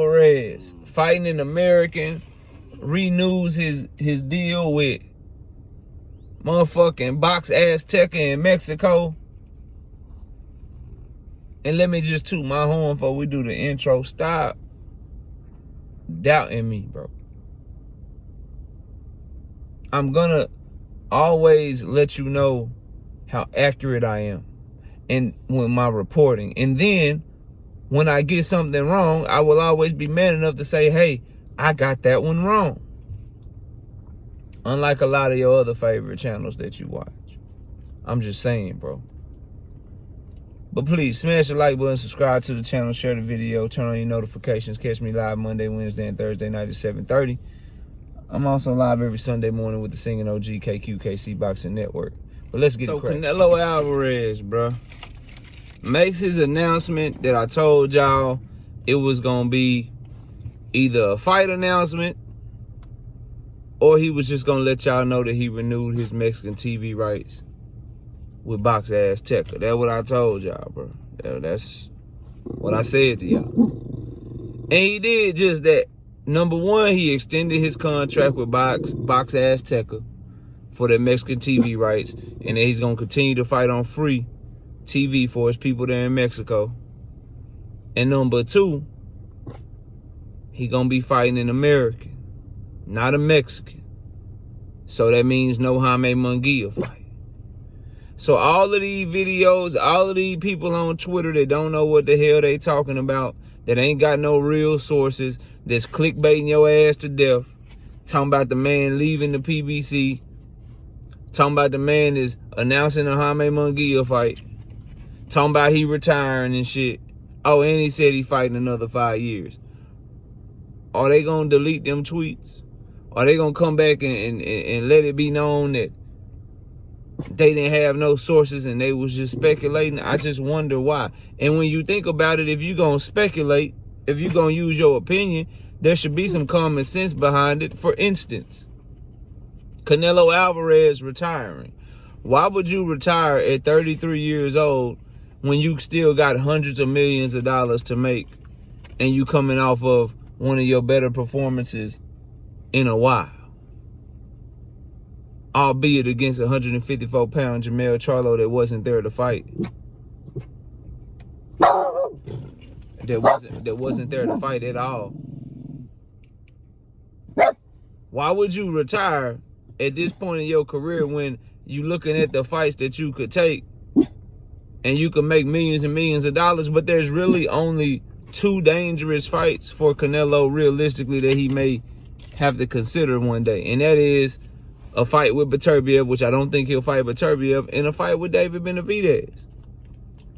Alvarez, fighting an American, renews his deal with motherfucking Box Azteca in Mexico. And let me just toot my horn before we do the intro. Stop doubting me, bro. I'm gonna always let you know how accurate I am and with my reporting. And then when I get something wrong, I will always be man enough to say, hey, I got that one wrong. Unlike a lot of your other favorite channels that you watch. I'm just saying, bro. But please, smash the like button, subscribe to the channel, share the video, turn on your notifications. Catch me live Monday, Wednesday, and Thursday night at 7:30. I'm also live every Sunday morning with the singing OG KQKC Boxing Network. But let's get it cracking. Canelo Alvarez, bro, makes his announcement that I told y'all it was going to be either a fight announcement or he was just going to let y'all know that he renewed his Mexican TV rights with Box Azteca. That's what I told y'all, bro. That's what I said to y'all. And he did just that. Number one, he extended his contract with Box Azteca for their Mexican TV rights. And then he's going to continue to fight on free TV for his people there in Mexico. And number two, he going to be fighting an American, not a Mexican. So that means no Jaimie Munguía fight. So all of these videos, all of these people on Twitter that don't know what the hell they talking about, that ain't got no real sources, that's clickbaiting your ass to death, talking about the man leaving the PBC, talking about the man is announcing a Jaimie Munguía fight, talking about he retiring and shit. Oh, and he said he fighting another 5 years. Are they gonna delete them tweets? Are they gonna come back and let it be known that they didn't have no sources and they was just speculating? I just wonder why. And when you think about it, if you're gonna speculate, if you're gonna use your opinion, there should be some common sense behind it. For instance, Canelo Alvarez retiring. Why would you retire at 33 years old when you still got hundreds of millions of dollars to make and you coming off of one of your better performances in a while? Albeit against 154-pound Jermell Charlo that wasn't there to fight. That wasn't there to fight at all. Why would you retire at this point in your career when you looking at the fights that you could take and you can make millions and millions of dollars, but there's really only two dangerous fights for Canelo realistically that he may have to consider one day. And that is a fight with Beterbiev, which I don't think he'll fight Beterbiev, and a fight with David Benavidez.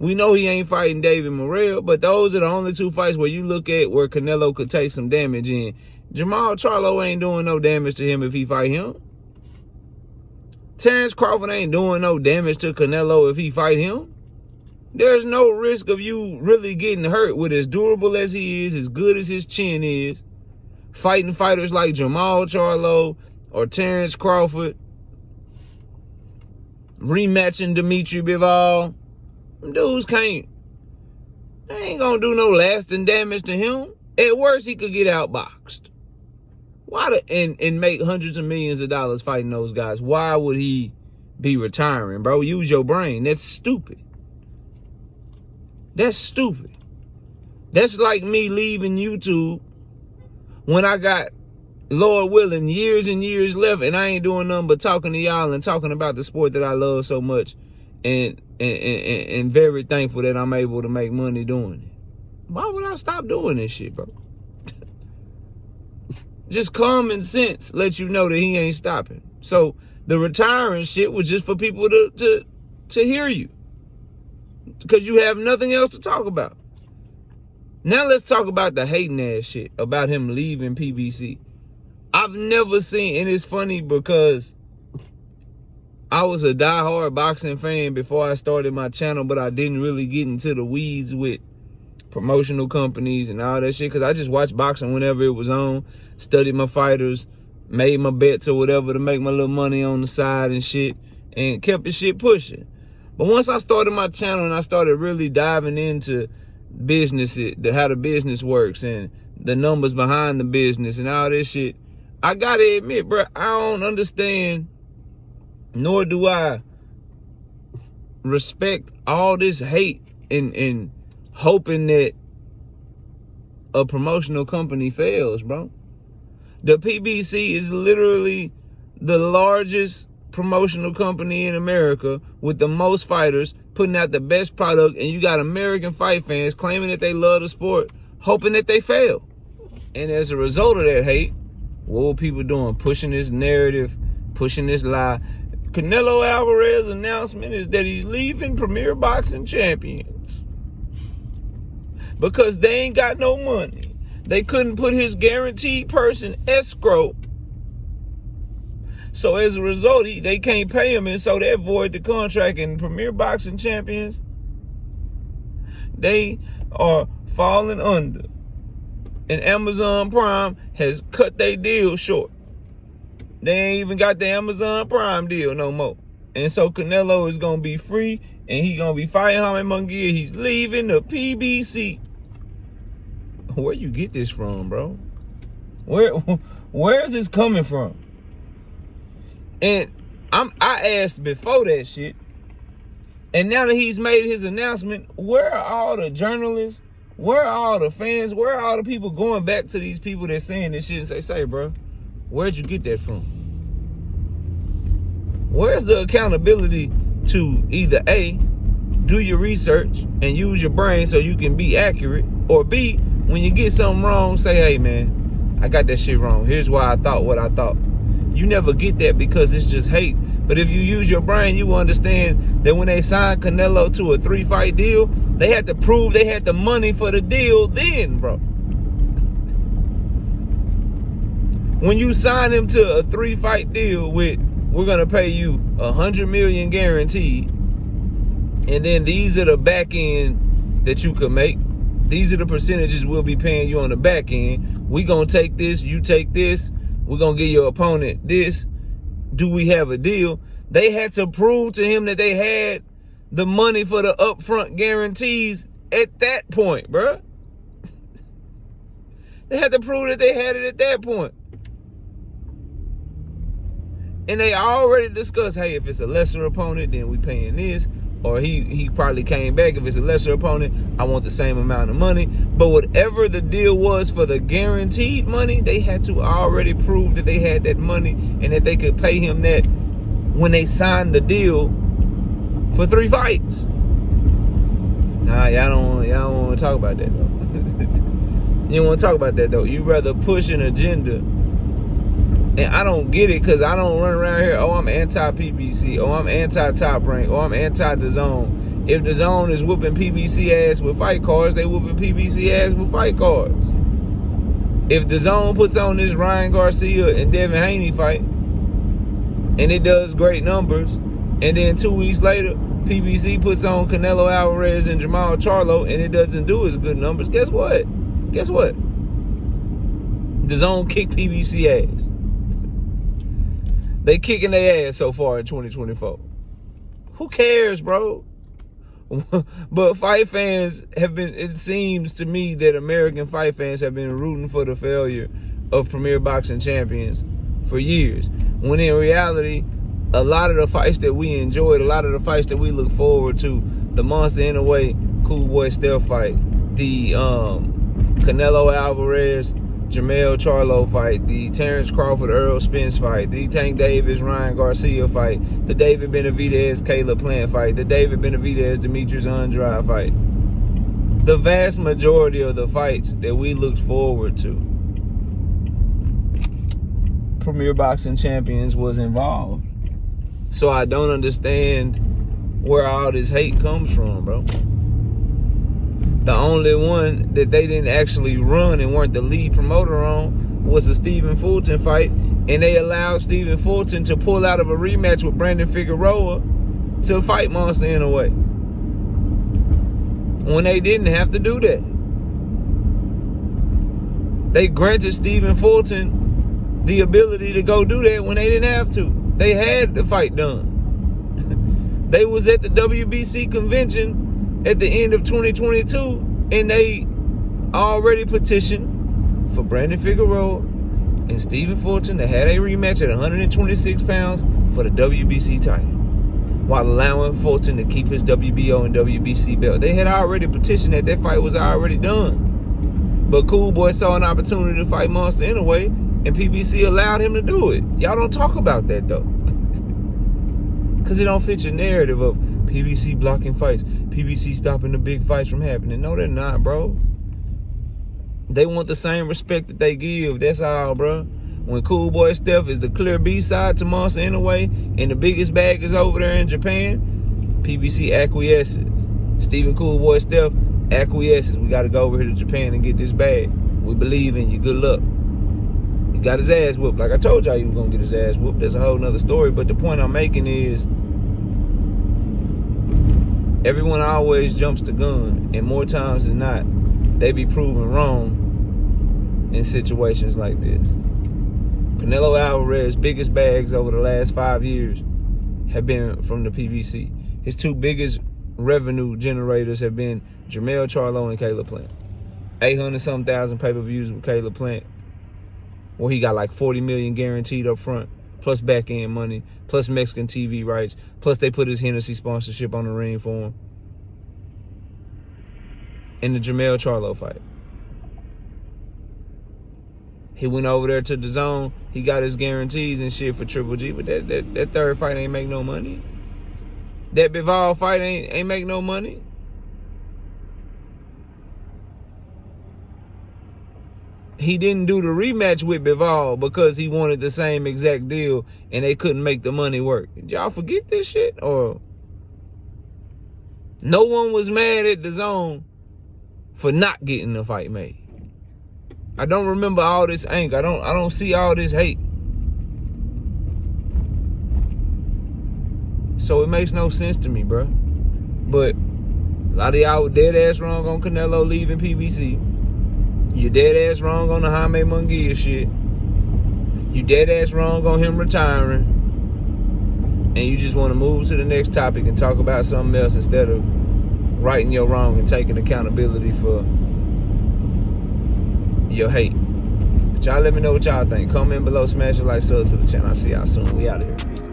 We know he ain't fighting David Morrell, but those are the only two fights where you look at where Canelo could take some damage in. Jermell Charlo ain't doing no damage to him if he fight him. Terrence Crawford ain't doing no damage to Canelo if he fight him. There's no risk of you really getting hurt with as durable as he is, as good as his chin is, fighting fighters like Jermell Charlo or Terrence Crawford, rematching Dimitri Bivol. Them dudes they ain't gonna do no lasting damage to him. At worst, he could get outboxed. And make hundreds of millions of dollars fighting those guys. Why would he be retiring, bro? Use your brain. That's stupid. That's stupid. That's like me leaving YouTube when I got, Lord willing, years and years left, and I ain't doing nothing but talking to y'all and talking about the sport that I love so much, and very thankful that I'm able to make money doing it. Why would I stop doing this shit, bro? Just common sense lets you know that he ain't stopping. So the retiring shit was just for people to hear you, because you have nothing else to talk about. Now let's talk about the hating ass shit about him leaving PBC. I've never seen, and it's funny because I was a diehard boxing fan before I started my channel, but I didn't really get into the weeds with promotional companies and all that shit, because I just watched boxing whenever it was on, studied my fighters, made my bets or whatever to make my little money on the side and shit, and kept the shit pushing. But once I started my channel and I started really diving into business, how the business works and the numbers behind the business and all this shit. I gotta admit, bro, I don't understand, nor do I respect all this hate and hoping that a promotional company fails, bro. The PBC is literally the largest promotional company in America with the most fighters, putting out the best product, and you got American fight fans claiming that they love the sport, hoping that they fail. And as a result of that hate, what were people doing? Pushing this narrative, pushing this lie. Canelo Alvarez's announcement is that he's leaving Premier Boxing Champions because they ain't got no money. They couldn't put his guaranteed purse in escrow. So as a result, they can't pay him, and so they void the contract. And Premier Boxing Champions, they are falling under. And Amazon Prime has cut their deal short. They ain't even got the Amazon Prime deal no more. And so Canelo is going to be free, and he's going to be fighting Jaimie Munguía. He's leaving the PBC. Where you get this from, bro? Where is this coming from? And I asked before that shit. And now that he's made his announcement, where are all the journalists? Where are all the fans? Where are all the people going back to these people that's saying this shit and say, bro, where'd you get that from? Where's the accountability to either A, do your research and use your brain so you can be accurate, or B, when you get something wrong, say, hey, man, I got that shit wrong. Here's why I thought what I thought. You never get that because it's just hate. But if you use your brain, you will understand that when they signed Canelo to a 3-fight deal, they had to prove they had the money for the deal then, bro. When you sign him to a 3-fight deal with, we're going to pay you $100 million guaranteed, and then these are the back end that you could make. These are the percentages we'll be paying you on the back end. We're going to take this, you take this. We're going to give your opponent this. Do we have a deal? They had to prove to him that they had the money for the upfront guarantees at that point, bro. They had to prove that they had it at that point. And they already discussed, hey, if it's a lesser opponent, then we paying this. Or he probably came back, if it's a lesser opponent, I want the same amount of money. But whatever the deal was for the guaranteed money, they had to already prove that they had that money and that they could pay him that when they signed the deal for 3 fights. Nah, y'all don't want to talk about that, though. You don't want to talk about that, though. You rather push an agenda. And I don't get it, because I don't run around here, oh, I'm anti-PBC, oh, I'm anti-Top Rank, oh, I'm anti-DAZN. If DAZN is whooping PBC ass with fight cards, they whooping PBC ass with fight cards. If DAZN puts on this Ryan Garcia and Devin Haney fight, and it does great numbers, and then 2 weeks later, PBC puts on Canelo Alvarez and Jamal Charlo, and it doesn't do as good numbers, guess what? Guess what? DAZN kicked PBC ass. They kicking their ass so far in 2024. Who cares, bro? But fight fans have been, it seems to me that American fight fans have been rooting for the failure of Premier Boxing Champions for years. When in reality, a lot of the fights that we enjoyed, a lot of the fights that we look forward to, the Monster Inoue Cool Boy Steph fight, the Canelo Alvarez Jamel Charlo fight, the Terrence Crawford Earl Spence fight, the Tank Davis Ryan Garcia fight, the David Benavidez Caleb Plant fight, the David Benavidez Demetrius Andrade fight. The vast majority of the fights that we looked forward to, Premier Boxing Champions was involved. So I don't understand where all this hate comes from, bro. The only one that they didn't actually run and weren't the lead promoter on was the Stephen Fulton fight, and they allowed Stephen Fulton to pull out of a rematch with Brandon Figueroa to fight Monster Inoue, when they didn't have to do that. They granted Stephen Fulton the ability to go do that when they didn't have to. They had the fight done. They was at the WBC convention at the end of 2022, and they already petitioned for Brandon Figueroa and Stephen Fulton to have a rematch at 126 pounds for the WBC title, while allowing Fulton to keep his WBO and WBC belt. They had already petitioned that fight was already done. But Cool Boy saw an opportunity to fight Monster anyway, and PBC allowed him to do it. Y'all don't talk about that, though. Because it don't fit your narrative of PBC blocking fights, PBC stopping the big fights from happening. No, they're not, bro. They want the same respect that they give. That's all, bro. When Cool Boy Steph is the clear B-side to Monster anyway, and the biggest bag is over there in Japan, PBC acquiesces. Stephen Cool Boy Steph acquiesces. We got to go over here to Japan and get this bag. We believe in you. Good luck. He got his ass whooped. Like I told y'all, he was going to get his ass whooped. That's a whole nother story. But the point I'm making is everyone always jumps the gun. And more times than not, they be proven wrong in situations like this. Canelo Alvarez's biggest bags over the last 5 years have been from the PBC. His two biggest revenue generators have been Jermell Charlo and Caleb Plant. 800-something thousand pay-per-views with Caleb Plant, where he got like 40 million guaranteed up front, plus back-end money, plus Mexican TV rights, plus they put his Hennessy sponsorship on the ring for him. In the Jermell Charlo fight, he went over there to the zone. He got his guarantees and shit for Triple G, but that third fight ain't make no money. That Bivol fight ain't make no money. He didn't do the rematch with Bivol because he wanted the same exact deal and they couldn't make the money work. Did y'all forget this shit? Or no one was mad at the zone for not getting the fight made. I don't remember all this anger. I don't see all this hate. So it makes no sense to me, bro. But a lot of y'all were dead ass wrong on Canelo leaving PBC. You dead ass wrong on the Jaimie Munguía shit. You dead ass wrong on him retiring. And you just want to move to the next topic and talk about something else instead of righting your wrong and taking accountability for your hate. But y'all let me know what y'all think. Comment below, smash a like, sub to the channel. I'll see y'all soon. We out of here. Peace.